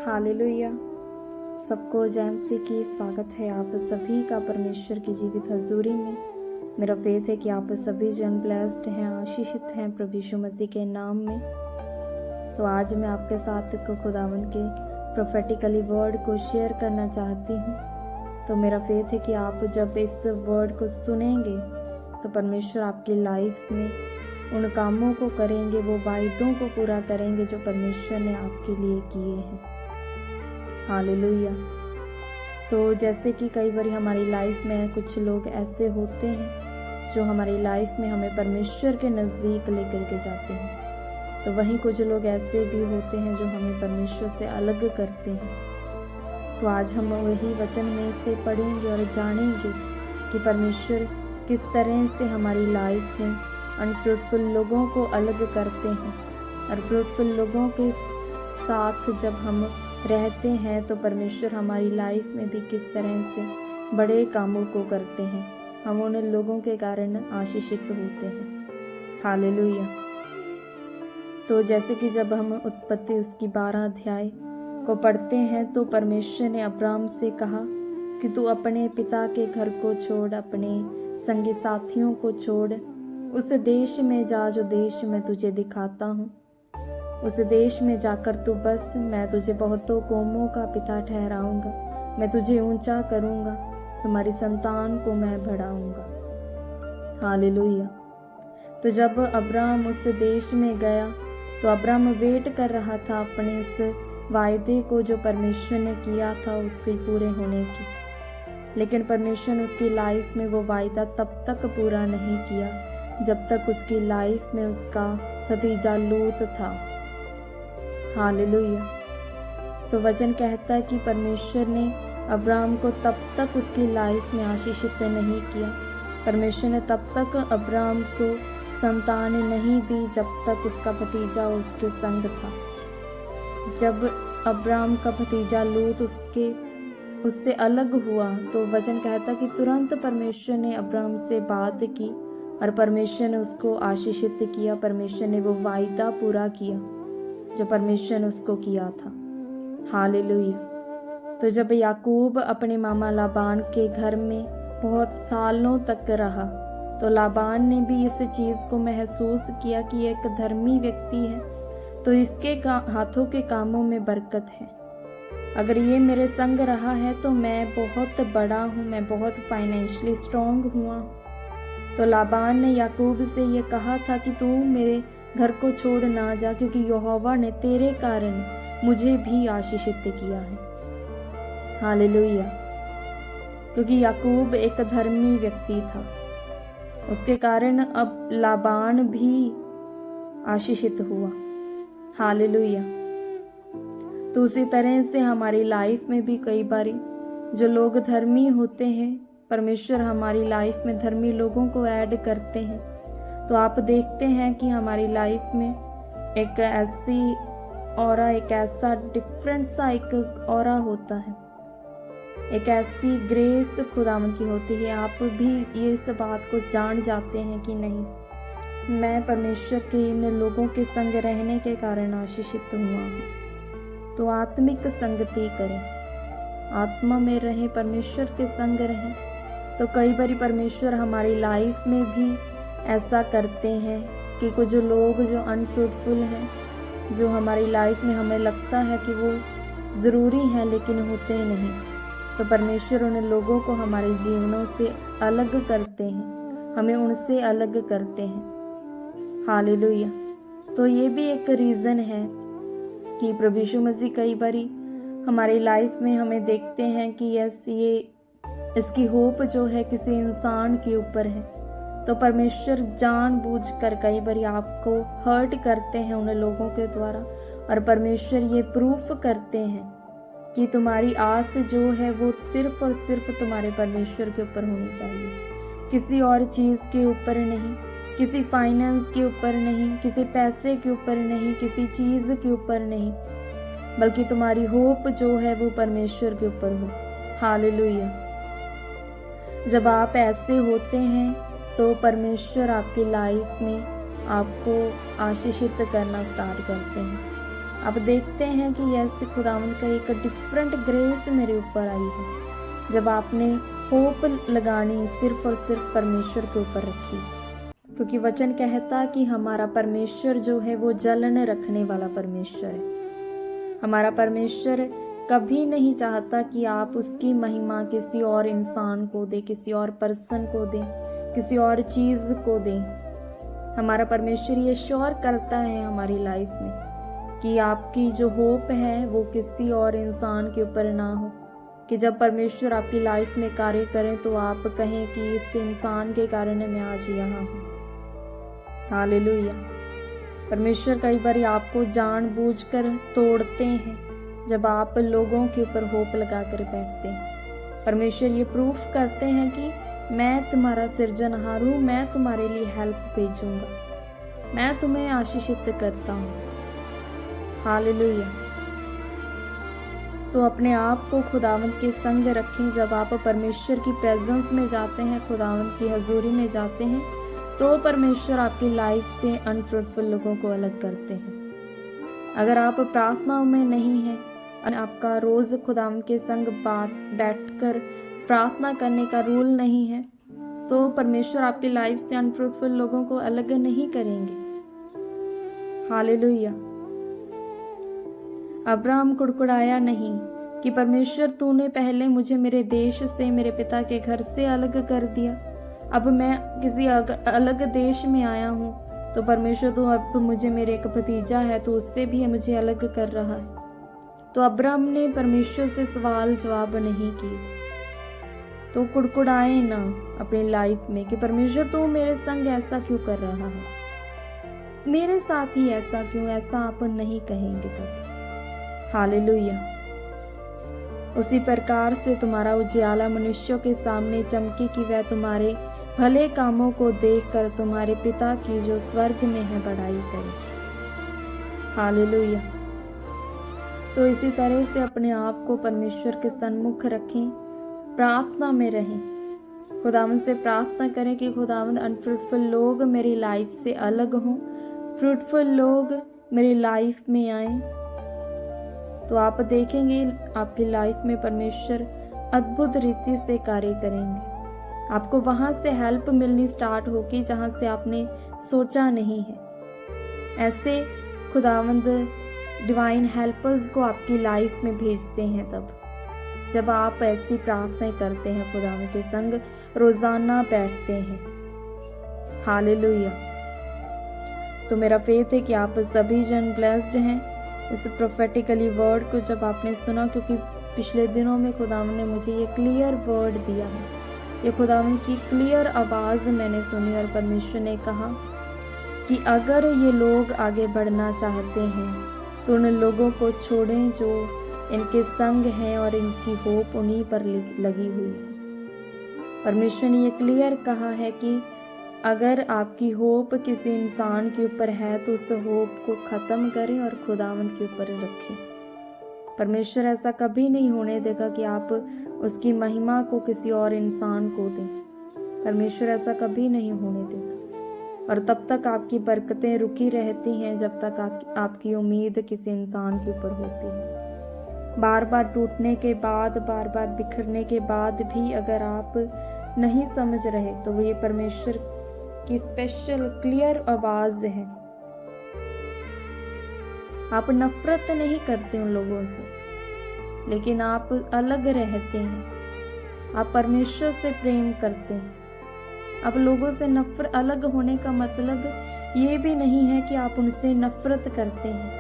Hallelujah. सबको जय मसीह की स्वागत है आप सभी का परमेश्वर की जीवित हजूरी में। मेरा फेथ है कि आप सभी जन ब्लेस्ड हैं, आशीषित हैं प्रभु यीशु मसीह के नाम में। तो आज मैं आपके साथ खुदावन के प्रोफेटिकली वर्ड को शेयर करना चाहती हूँ। तो मेरा फेथ है कि आप जब इस वर्ड को सुनेंगे तो परमेश्वर आपकी लाइफ में उन कामों को करेंगे, वो वायदों को पूरा करेंगे जो परमेश्वर ने आपके लिए किए हैं। हालेलुया। तो जैसे कि कई बार हमारी लाइफ में कुछ लोग ऐसे होते हैं जो हमारी लाइफ में हमें परमेश्वर के नज़दीक लेकर के जाते हैं, तो वहीं कुछ लोग ऐसे भी होते हैं जो हमें परमेश्वर से अलग करते हैं। तो आज हम वही वचन में से पढ़ेंगे और जानेंगे कि परमेश्वर किस तरह से हमारी लाइफ में अनफ्रूटफुल लोगों को अलग करते हैं, और फ्रूटफुल लोगों के साथ जब हम रहते हैं तो परमेश्वर हमारी लाइफ में भी किस तरह से बड़े कामों को करते हैं। हम उन लोगों के कारण आशीषित होते हैं। हालेलुया। तो जैसे कि जब हम उत्पत्ति उसकी 12 अध्याय को पढ़ते हैं तो परमेश्वर ने अब्राम से कहा कि तू अपने पिता के घर को छोड़, अपने संगी साथियों को छोड़, उस देश में जा जो देश मैं तुझे दिखाता हूँ। उस देश में जाकर तू बस, मैं तुझे बहुतों कौमों का पिता ठहराऊंगा, मैं तुझे ऊंचा करूंगा, तुम्हारी संतान को मैं बढ़ाऊंगा। हालेलुया। तो जब अब्राम उस देश में गया तो अब्राम वेट कर रहा था अपने उस वायदे को जो परमेश्वर ने किया था उसके पूरे होने की। लेकिन परमेश्वर ने उसकी लाइफ में वो वायदा तब तक पूरा नहीं किया जब तक उसकी लाइफ में उसका भतीजा लूत था। हालेलुया। तो वचन कहता है कि परमेश्वर ने अब्राम को तब तक उसकी लाइफ में आशीषित नहीं किया, परमेश्वर ने तब तक अब्राम को संतान नहीं दी जब तक उसका भतीजा उसके संग था। जब अब्राम का भतीजा लूत उससे अलग हुआ तो वचन कहता कि तुरंत परमेश्वर ने अब्राम से बात की और परमेश्वर ने उसको आशीषित किया। परमेश्वर ने वो वायदा पूरा किया जो परमेश्वर ने उसको किया था। हालेलुया। तो जब याकूब अपने मामा लाबान के घर में बहुत सालों तक रहा तो लाबान ने भी इस चीज़ को महसूस किया कि एक धर्मी व्यक्ति है तो इसके हाथों के कामों में बरकत है। अगर ये मेरे संग रहा है तो मैं बहुत बड़ा हूँ, मैं बहुत फाइनेंशियली स्ट्रांग हुआ। तो लाबान ने याकूब से ये कहा था कि तू मेरे घर को छोड़ ना जा, क्योंकि यहोवा ने तेरे कारण मुझे भी आशीषित किया है। हालेलुया। क्योंकि याकूब एक धर्मी व्यक्ति था, उसके कारण अब लाबान भी आशीषित हुआ। हालेलुया। तो उसी तरह से हमारी लाइफ में भी कई बारी जो लोग धर्मी होते हैं, परमेश्वर हमारी लाइफ में धर्मी लोगों को ऐड करते हैं। तो आप देखते हैं कि हमारी लाइफ में एक ऐसी ऑरा, एक ऐसा डिफरेंट सा एक ऑरा होता है, एक ऐसी ग्रेस खुदावन की होती है। आप भी ये इस बात को जान जाते हैं कि नहीं, मैं परमेश्वर के इन लोगों के संग रहने के कारण आशीषित हुआ हूँ। तो आत्मिक संगति करें, आत्मा में रहें, परमेश्वर के संग रहें। तो कई बार परमेश्वर हमारी लाइफ में भी ऐसा करते हैं कि कुछ लोग जो अनफ्रूटफुल हैं, जो हमारी लाइफ में हमें लगता है कि वो ज़रूरी हैं लेकिन होते नहीं, तो परमेश्वर उन लोगों को हमारे जीवनों से अलग करते हैं, हमें उनसे अलग करते हैं। हालेलुया। तो ये भी एक रीज़न है कि प्रभु यीशु मसीह कई बारी हमारी लाइफ में हमें देखते हैं कि यस, ये इसकी होप जो है किसी इंसान के ऊपर है, तो परमेश्वर जानबूझकर कई बार आपको हर्ट करते हैं उन लोगों के द्वारा, और परमेश्वर ये प्रूफ करते हैं कि तुम्हारी आस जो है वो सिर्फ और सिर्फ तुम्हारे परमेश्वर के ऊपर होनी चाहिए, किसी और चीज़ के ऊपर नहीं, किसी फाइनेंस के ऊपर नहीं, किसी पैसे के ऊपर नहीं, किसी चीज़ के ऊपर नहीं, बल्कि तुम्हारी होप जो है वो परमेश्वर के ऊपर हो। हालेलुया। जब आप ऐसे होते हैं तो परमेश्वर आपकी लाइफ में आपको आशीषित करना स्टार्ट करते हैं। आप देखते हैं कि ऐसे खुदावंद का एक डिफरेंट ग्रेस मेरे ऊपर आई है जब आपने होप लगानी सिर्फ और सिर्फ परमेश्वर के ऊपर रखी, क्योंकि वचन कहता कि हमारा परमेश्वर जो है वो जलन रखने वाला परमेश्वर है। हमारा परमेश्वर कभी नहीं चाहता कि आप उसकी महिमा किसी और इंसान को दे, किसी और पर्सन को दे, किसी और चीज को दे। हमारा परमेश्वर ये श्योर करता है हमारी लाइफ में कि आपकी जो होप है वो किसी और इंसान के ऊपर ना हो, कि जब परमेश्वर आपकी लाइफ में कार्य करें तो आप कहें कि इस इंसान के कारण मैं आज यहाँ हूँ। हालेलुया। परमेश्वर कई बार आपको जानबूझकर तोड़ते हैं जब आप लोगों के ऊपर होप लगा कर बैठते हैं। परमेश्वर ये प्रूफ करते हैं कि मैं तुम्हारा सृजनहार हूँ, मैं तुम्हारे लिए हेल्प भेजूंगा, मैं तुम्हें आशीषित करता हूँ। हालेलुया। तो अपने आप को खुदावंद के संग रखें। जब आप परमेश्वर की प्रेजेंस में जाते हैं, खुदावंद की हजूरी में जाते हैं, तो परमेश्वर आपकी लाइफ से अनफ्रूटफुल लोगों को अलग करते हैं। अगर आप प्रार्थनाओं में नहीं हैं, आपका रोज खुदावंद के संग बैठकर प्रार्थना करने का रूल नहीं है, तो परमेश्वर आपकी लाइफ से अनफ्रूटफुल लोगों को अलग नहीं करेंगे। हालेलुया। अब्राहम कुड़कुड़ाया नहीं कि परमेश्वर तूने पहले मुझे मेरे देश से, मेरे पिता के घर से अलग कर दिया, अब मैं किसी अलग देश में आया हूँ, तो परमेश्वर तू अब मुझे, मेरे एक भतीजा है तो उससे भी मुझे अलग कर रहा है। तो अब्राहम ने परमेश्वर से सवाल जवाब नहीं किए। तो कुड़कुड़ाए ना अपनी लाइफ में कि परमेश्वर तू मेरे संग ऐसा क्यों कर रहा है, मेरे साथ ही ऐसा क्यों, ऐसा आप नहीं कहेंगे तब। हालेलुया। उसी प्रकार से तुम्हारा उजियाला मनुष्यों के सामने चमके कि वह तुम्हारे भले कामों को देखकर तुम्हारे पिता की जो स्वर्ग में है बड़ाई करे। हालेलुया। तो इसी तरह से अपने आप को परमेश्वर के सन्मुख रखें, प्रार्थना में रहें, खुदावंद से प्रार्थना करें कि खुदावंद अनफ्रूटफुल लोग मेरी लाइफ से अलग हों, फ्रूटफुल लोग मेरी लाइफ में आए, तो आप देखेंगे आपकी लाइफ में परमेश्वर अद्भुत रीति से कार्य करेंगे। आपको वहां से हेल्प मिलनी स्टार्ट होगी जहां से आपने सोचा नहीं है। ऐसे खुदावंद डिवाइन हेल्पर्स को आपकी लाइफ में भेजते हैं तब जब आप ऐसी प्रार्थनाएं करते हैं, खुदावंद के संग रोजाना बैठते हैं। हालेलुया। तो मेरा फेथ है कि आप सभी जन ब्लेस्ड हैं इस प्रोफेटिकली वर्ड को जब आपने सुना, क्योंकि पिछले दिनों में खुदावंद ने मुझे ये क्लियर वर्ड दिया है, ये खुदावंद की क्लियर आवाज़ मैंने सुनी और परमेश्वर ने कहा कि अगर ये लोग आगे बढ़ना चाहते हैं तो उन लोगों को छोड़ें जो इनके संग हैं और इनकी होप उन्हीं पर लगी हुई है। परमेश्वर ने ये क्लियर कहा है कि अगर आपकी होप किसी इंसान के ऊपर है तो उस होप को ख़त्म करें और खुदावंद के ऊपर रखें। परमेश्वर ऐसा कभी नहीं होने देगा कि आप उसकी महिमा को किसी और इंसान को दें। परमेश्वर ऐसा कभी नहीं होने देगा। और तब तक आपकी बरकतें रुकी रहती हैं जब तक आपकी उम्मीद किसी इंसान के ऊपर होती है। बार बार टूटने के बाद, बार बार बिखरने के बाद भी अगर आप नहीं समझ रहे तो वो ये परमेश्वर की स्पेशल क्लियर आवाज है। आप नफरत नहीं करते उन लोगों से, लेकिन आप अलग रहते हैं। आप परमेश्वर से प्रेम करते हैं। आप लोगों से नफरत, अलग होने का मतलब ये भी नहीं है कि आप उनसे नफरत करते हैं।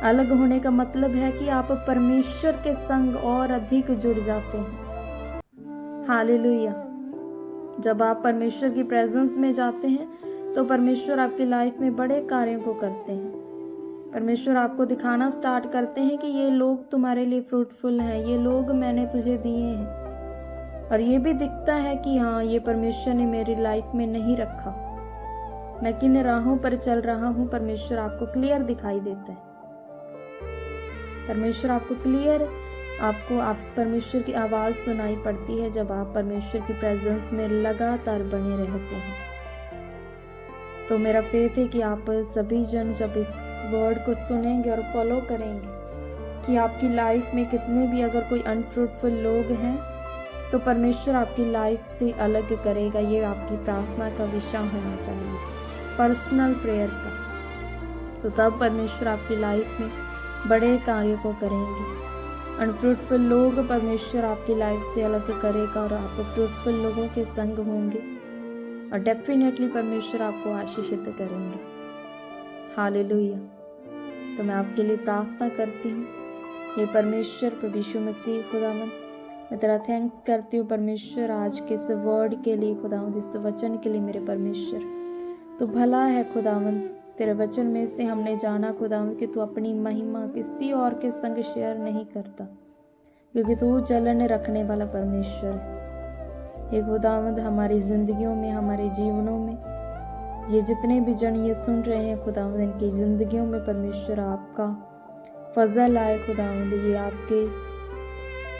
अलग होने का मतलब है कि आप परमेश्वर के संग और अधिक जुड़ जाते हैं। हालेलुया। जब आप परमेश्वर की प्रेजेंस में जाते हैं तो परमेश्वर आपकी लाइफ में बड़े कार्यों को करते हैं। परमेश्वर आपको दिखाना स्टार्ट करते हैं कि ये लोग तुम्हारे लिए फ्रूटफुल हैं, ये लोग मैंने तुझे दिए हैं। और ये भी दिखता है कि हाँ, ये परमेश्वर ने मेरी लाइफ में नहीं रखा, मैं किन राहों पर चल रहा हूँ। परमेश्वर आपको क्लियर दिखाई देता है। परमेश्वर आपको क्लियर, आप परमेश्वर की आवाज़ सुनाई पड़ती है जब आप परमेश्वर की प्रेजेंस में लगातार बने रहते हैं। तो मेरा फेथ है कि आप सभी जन जब इस वर्ड को सुनेंगे और फॉलो करेंगे कि आपकी लाइफ में कितने भी अगर कोई अनफ्रूटफुल लोग हैं तो परमेश्वर आपकी लाइफ से अलग करेगा। ये आपकी प्रार्थना का विषय होना चाहिए, पर्सनल प्रेयर का। तो तब परमेश्वर आपकी लाइफ में बड़े कार्य को करेंगे। अनफ्रूटफुल लोग परमेश्वर आपकी लाइफ से अलग करेगा और आप फ्रूटफुल लोगों के संग होंगे और डेफिनेटली परमेश्वर आपको आशीषित करेंगे। हालेलुया। तो मैं आपके लिए प्रार्थना करती हूँ। हे परमेश्वर प्रभु यीशु मसीह खुदावंद, मैं तेरा थैंक्स करती हूँ परमेश्वर आज के इस वर्ड के लिए खुदावंद, इस वचन के लिए मेरे परमेश्वर। तो भला है खुदावंद, तेरे वचन में से हमने जाना खुदावंद कि तू अपनी महिमा किसी और के संग शेयर नहीं करता, क्योंकि तू जलन रखने वाला परमेश्वर है। हे खुदावंद, हमारी जिंदगियों में, हमारे जीवनों में, ये जितने भी जन ये सुन रहे हैं खुदावंद, इनकी जिंदगियों में परमेश्वर आपका फजल आए खुदावंद। ये आपके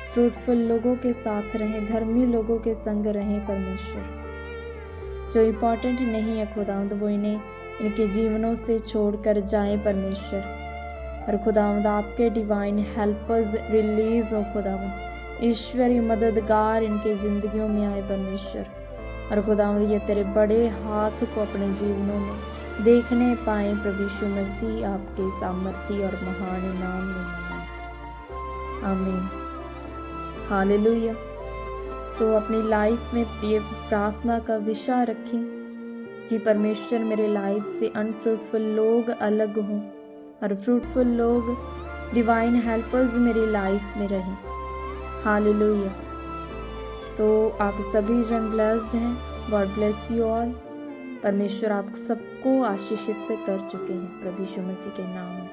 फ्रूटफुल लोगों के साथ रहें, धर्मी लोगों के संग रहें परमेश्वर। जो इम्पॉर्टेंट नहीं है खुदावंद वो इन्हें इनके जीवनों से छोड़कर जाए परमेश्वर। और खुदावंद आपके डिवाइन हेल्पर्स रिलीज हो खुदावंद, ईश्वरी मददगार इनके जिंदगियों में आए परमेश्वर। और खुदावंद ये तेरे बड़े हाथ को अपने जीवनों में देखने पाए प्रभु यीशु मसीह, आपके सामर्थी और महान नाम में। आमीन। हालेलुया। तो अपनी लाइफ में ये प्रार्थना का विषय रखें कि परमेश्वर मेरे लाइफ से अनफ्रूटफुल लोग अलग हों और फ्रूटफुल लोग, डिवाइन हेल्पर्स मेरी लाइफ में रहें। हालेलुया। तो आप सभी जन ब्लेस्ड हैं। God bless you all. परमेश्वर आप सबको आशीषित कर चुके हैं प्रभु यीशु मसीह के नाम में।